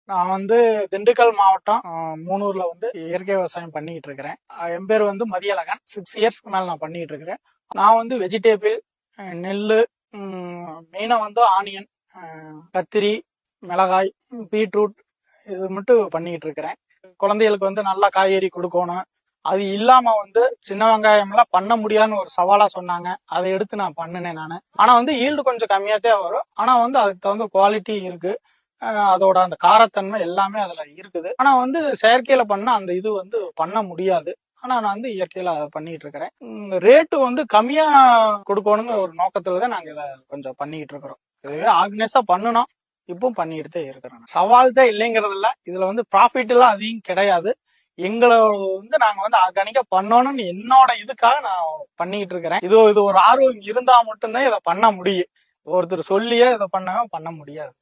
நான் வந்து திண்டுக்கல் மாவட்டம் மூணூர்ல வந்து இயற்கை விவசாயம் பண்ணிட்டு இருக்கிறேன். என் பேர் வந்து மதியழகன். 6 இயர்ஸ்க்கு மேல நான் பண்ணிட்டு இருக்கிறேன். நான் வந்து வெஜிடேபிள், நெல்லு, மெயினா வந்து ஆனியன், கத்திரி, மிளகாய், பீட்ரூட் இது மட்டும் பண்ணிட்டு இருக்கிறேன். குழந்தைகளுக்கு வந்து நல்லா காய்கறி கொடுக்கணும். அது இல்லாம வந்து சின்ன வெங்காயம் எல்லாம் பண்ண முடியாதுன்னு ஒரு சவாலா சொன்னாங்க. அதை எடுத்து நான் பண்ணினேன் நானு. ஆனா வந்து ஈல்டு கொஞ்சம் கம்மியாத்தான் வரும். ஆனா வந்து அதுக்கு தகுந்த குவாலிட்டி இருக்கு. அதோட அந்த காரத்தன்மை எல்லாமே அதுல இருக்குது. ஆனா வந்து செயற்கையில பண்ண அந்த இது வந்து பண்ண முடியாது. ஆனா நான் வந்து இயற்கையில பண்ணிட்டு இருக்கிறேன். ரேட்டு வந்து கம்மியா கொடுக்கணுங்கிற ஒரு நோக்கத்துலதான் நாங்க இதை கொஞ்சம் பண்ணிட்டு இருக்கிறோம். இதுவே ஆர்கனைஸா பண்ணணும். இப்போ பண்ணிட்டு தான் இருக்கிறோம். சவால் தான் இல்லைங்கிறது இல்ல. இதுல வந்து ப்ராஃபிட் எல்லாம் அதிகம் கிடையாது. எங்களோட வந்து நாங்க வந்து ஆர்கானிக்கா பண்ணணும்னு என்னோட இதுக்காக நான் பண்ணிட்டு இருக்கிறேன். இது ஒரு ஆர்வம் இருந்தா மட்டும்தான் இதை பண்ண முடியும். ஒருத்தர் சொல்லியே இதை பண்ண முடியாது.